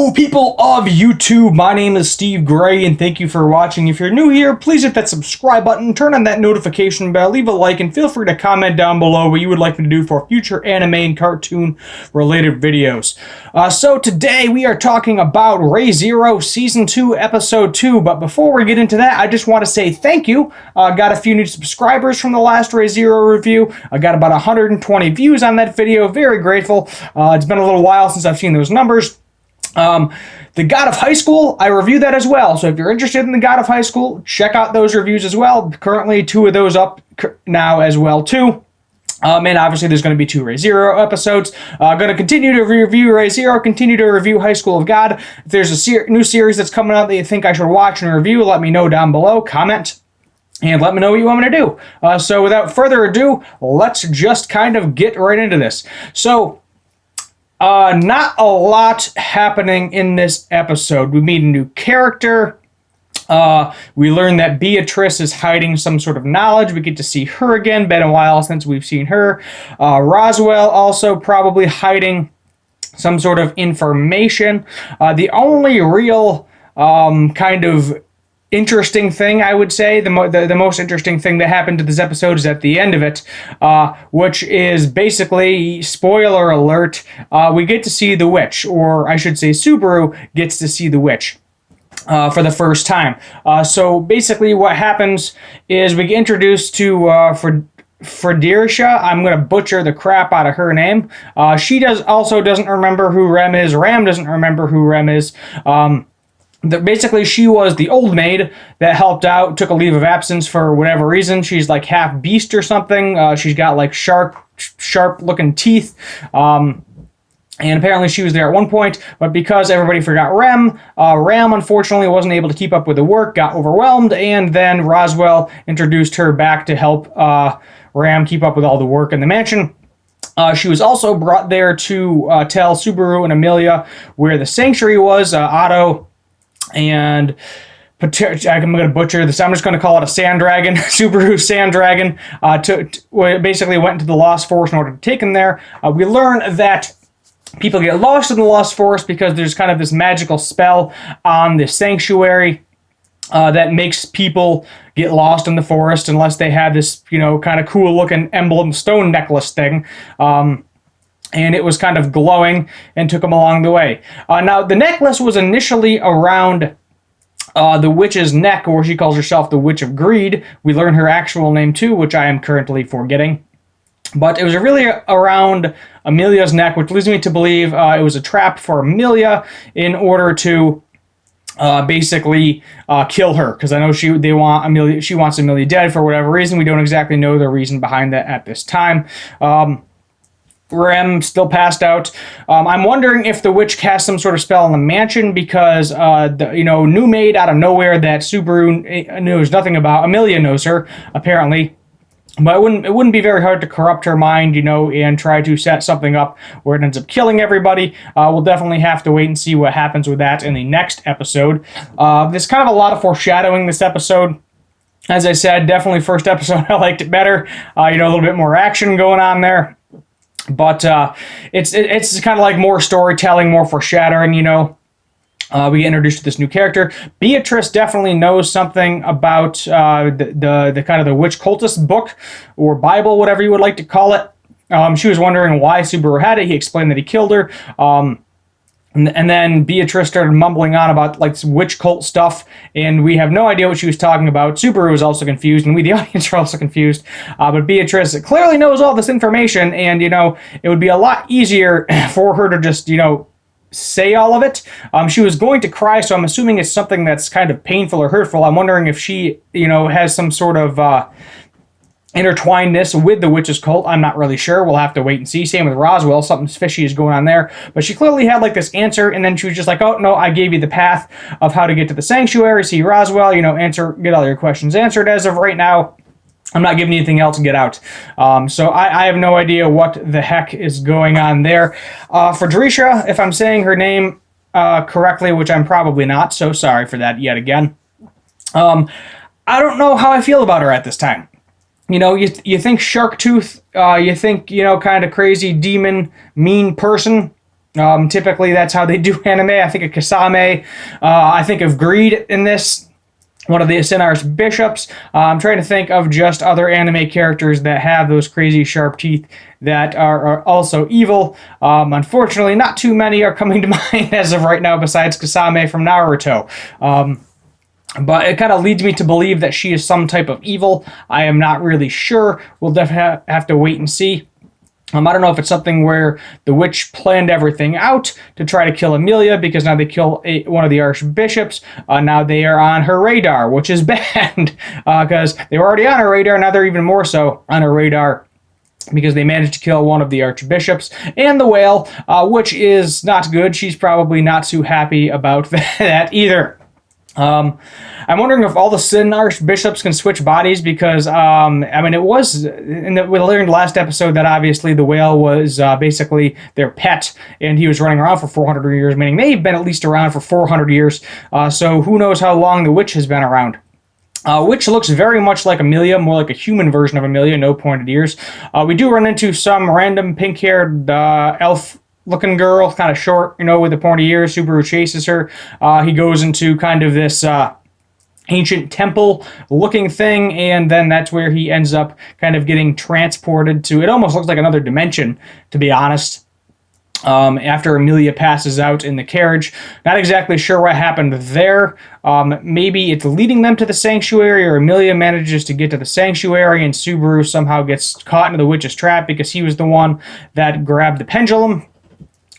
Hello, people of YouTube. My name is Steve Gray, and thank you for watching. If you're new here, please hit that subscribe button, turn on that notification bell, leave a like, and feel free to comment down below what you would like me to do for future anime and cartoon-related videos. So today we are talking about Re:Zero Season 2, Episode 2, but before we get into that, I just want to say thank you. Got a few new subscribers from the last Re:Zero review. I got about 120 views on that video. Very grateful. It's been a little while since I've seen those numbers. The God of High School, I reviewed that as well. So if you're interested in the God of High School, check out those reviews as well. Currently, 2 of those up now as well, too. And obviously, there's going to be 2 Re:Zero episodes. Going to continue to review Re:Zero, continue to review High School of God. If there's a new series that's coming out that you think I should watch and review, let me know down below. Comment. And let me know what you want me to do. So without further ado, let's just kind of get right into this. So, not a lot happening in this episode. We meet a new character. We learn that Beatrice is hiding some sort of knowledge. We get to see her again. Been a while since we've seen her. Roswell also probably hiding some sort of information. The only real kind of interesting thing, I would say, the most interesting thing that happened to this episode is at the end of it, which is basically, spoiler alert, we get to see the witch, or I should say Subaru gets to see the witch for the first time. So basically what happens is we get introduced to Friedercia. I'm going to butcher the crap out of her name. She doesn't remember who Rem is. Ram doesn't remember who Rem is. Basically, she was the old maid that helped out, took a leave of absence for whatever reason. She's like half beast or something. She's got like sharp-looking teeth. And apparently she was there at one point, but because everybody forgot Rem, Ram unfortunately wasn't able to keep up with the work, got overwhelmed, and then Roswell introduced her back to help Ram keep up with all the work in the mansion. She was also brought there to tell Subaru and Amelia where the sanctuary was. Otto and I'm going to butcher this. I'm just going to call it a sand dragon. Subaru sand dragon basically went into the Lost Forest in order to take him there. We learn that people get lost in the Lost Forest because there's kind of this magical spell on the sanctuary that makes people get lost in the forest unless they have this, kind of cool looking emblem stone necklace thing. And it was kind of glowing and took them along the way. Now, the necklace was initially around the witch's neck, or she calls herself the Witch of Greed. We learn her actual name, too, which I am currently forgetting. But it was really around Amelia's neck, which leads me to believe it was a trap for Amelia in order to basically kill her, because I know she wants Amelia dead for whatever reason. We don't exactly know the reason behind that at this time. Rem still passed out. I'm wondering if the witch cast some sort of spell on the mansion because new maid out of nowhere that Subaru knows nothing about. Amelia knows her apparently, but it wouldn't be very hard to corrupt her mind, and try to set something up where it ends up killing everybody. We'll definitely have to wait and see what happens with that in the next episode. There's kind of a lot of foreshadowing this episode. As I said, definitely first episode I liked it better. A little bit more action going on there. But it's kind of like more storytelling, more foreshadowing, we get introduced to this new character. Beatrice definitely knows something about the kind of the witch cultist book or Bible, whatever you would like to call it. She was wondering why Subaru had it. He explained that he killed her. And then Beatrice started mumbling on about like some witch cult stuff, and we have no idea what she was talking about. Subaru was also confused, and we, the audience, are also confused. But Beatrice clearly knows all this information, and it would be a lot easier for her to just say all of it. She was going to cry, so I'm assuming it's something that's kind of painful or hurtful. I'm wondering if she has some sort of intertwinedness with the witch's cult. I'm not really sure. We'll have to wait and see. Same with Roswell. Something fishy is going on there. But she clearly had like this answer, and then she was just like, oh, no, I gave you the path of how to get to the sanctuary. See Roswell, get all your questions answered as of right now. I'm not giving you anything else and get out. So I have no idea what the heck is going on there. Friedercia, if I'm saying her name correctly, which I'm probably not, so sorry for that yet again. I don't know how I feel about her at this time. You think Shark Tooth, you think, kind of crazy demon, mean person. Typically, that's how they do anime. I think of Kasame. I think of Greed in this, one of the Sin Archbishops. I'm trying to think of just other anime characters that have those crazy sharp teeth that are also evil. Unfortunately, not too many are coming to mind as of right now besides Kasame from Naruto. But it kind of leads me to believe that she is some type of evil. I am not really sure. We'll definitely have to wait and see. I don't know if it's something where the witch planned everything out to try to kill Emilia, because now they kill one of the archbishops. Now they are on her radar, which is bad, because they were already on her radar. Now they're even more so on her radar, because they managed to kill one of the archbishops and the whale, which is not good. She's probably not too happy about that either. I'm wondering if all the Sin Archbishops can switch bodies, because, it was, we learned last episode that obviously the whale was basically their pet, and he was running around for 400 years, meaning they've been at least around for 400 years, so who knows how long the witch has been around. Which looks very much like Emilia, more like a human version of Emilia, no pointed ears. We do run into some random pink-haired elf looking girl, kind of short, with the pointy ears. Subaru chases her. He goes into kind of this ancient temple looking thing, and then that's where he ends up kind of getting transported to. It almost looks like another dimension, to be honest. After Emilia passes out in the carriage. Not exactly sure what happened there. Maybe it's leading them to the sanctuary, or Emilia manages to get to the sanctuary and Subaru somehow gets caught into the witch's trap because he was the one that grabbed the pendulum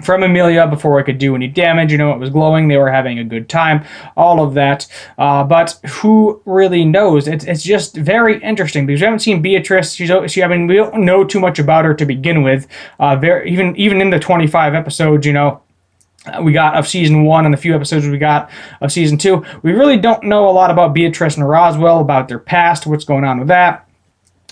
from Emilia before it could do any damage. It was glowing. They were having a good time. All of that. But who really knows? It's just very interesting because we haven't seen Beatrice. We don't know too much about her to begin with. Even in the 25 episodes, we got of season 1 and the few episodes we got of season 2. We really don't know a lot about Beatrice and Roswell, about their past, what's going on with that.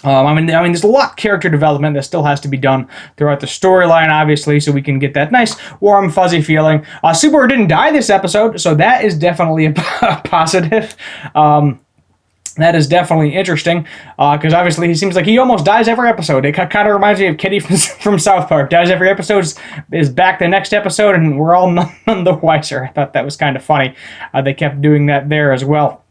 There's a lot of character development that still has to be done throughout the storyline, obviously, so we can get that nice, warm, fuzzy feeling. Subaru didn't die this episode, so that is definitely a positive. That is definitely interesting, because obviously he seems like he almost dies every episode. It kind of reminds me of Kitty from South Park. Dies every episode, is back the next episode, and we're all none the wiser. I thought that was kind of funny. They kept doing that there as well.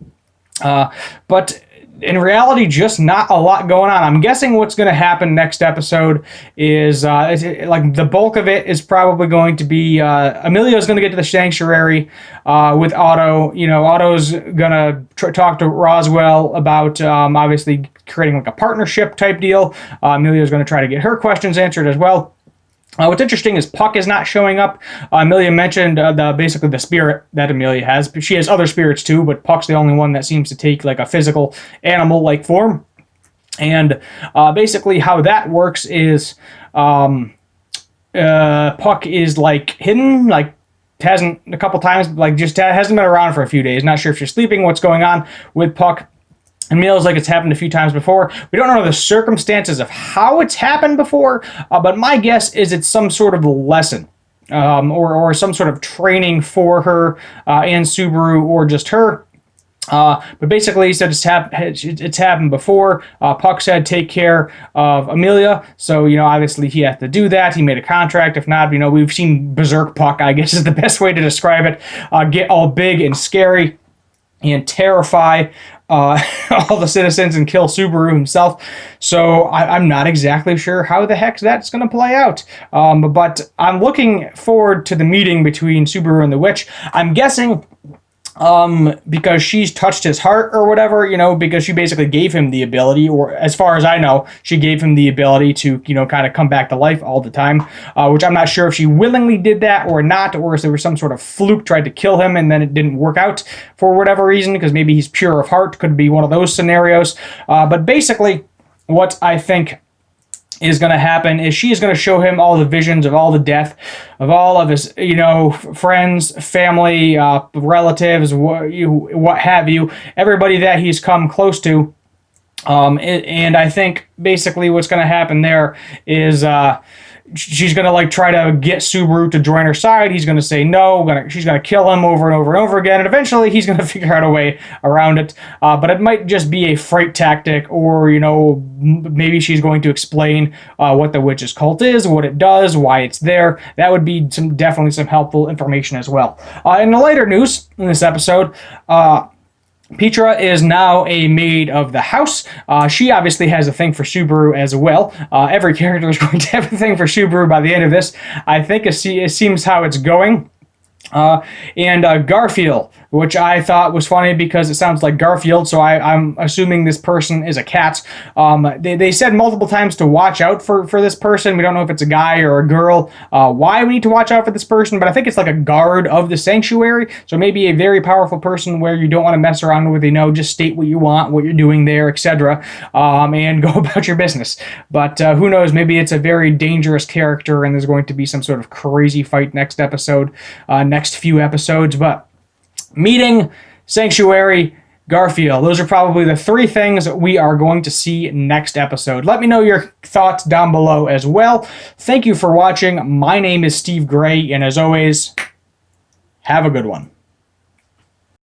But in reality, just not a lot going on. I'm guessing what's going to happen next episode is, the bulk of it is probably going to be, Emilia's going to get to the sanctuary with Otto. Otto's going to talk to Roswell about, obviously, creating like a partnership type deal. Emilia's going to try to get her questions answered as well. What's interesting is Puck is not showing up. Emilia mentioned basically the spirit that Emilia has. She has other spirits too, but Puck's the only one that seems to take like a physical animal-like form. And basically how that works is Puck is like hidden, like hasn't a couple times, like just hasn't been around for a few days. Not sure if she's sleeping, what's going on with Puck. And feels like it's happened a few times before. We don't know the circumstances of how it's happened before, but my guess is it's some sort of lesson, or some sort of training for her and Subaru, or just her. But basically, he said it's happened before. Puck said take care of Emilia, so obviously he has to do that. He made a contract. If not, we've seen Berserk Puck, I guess is the best way to describe it. Get all big and scary and terrify all the citizens and kill Subaru himself. So I'm not exactly sure how the heck that's going to play out. But I'm looking forward to the meeting between Subaru and the witch. I'm guessing because she's touched his heart or whatever, because she basically gave him the ability, or as far as I know, she gave him the ability to, kind of come back to life all the time, which I'm not sure if she willingly did that or not, or if there was some sort of fluke tried to kill him and then it didn't work out for whatever reason, because maybe he's pure of heart, could be one of those scenarios. But basically, what I think is going to happen is she is going to show him all the visions of all the death of all of his, friends, family, relatives, what have you, everybody that he's come close to. And I think basically what's going to happen there is she's gonna like try to get Subaru to join her side. He's gonna say no. She's gonna kill him over and over and over again, and eventually he's gonna figure out a way around it. But it might just be a fright tactic, or maybe she's going to explain what the witch's cult is, what it does, why it's there. That would be definitely some helpful information as well. In the later news in this episode, Petra is now a maid of the house. She obviously has a thing for Subaru as well. Every character is going to have a thing for Subaru by the end of this. I think it seems how it's going. And Garfield, which I thought was funny because it sounds like Garfield, so I'm assuming this person is a cat. They said multiple times to watch out for this person. We don't know if it's a guy or a girl, why we need to watch out for this person, but I think it's like a guard of the sanctuary, so maybe a very powerful person where you don't want to mess around with, just state what you want, what you're doing there, etc., and go about your business. But who knows, maybe it's a very dangerous character and there's going to be some sort of crazy fight next episode, next few episodes. But meeting, sanctuary, Garfield, those are probably the three things that we are going to see next episode. Let me know your thoughts down below as well. Thank you for watching. My name is Steve Gray, and as always, have a good one.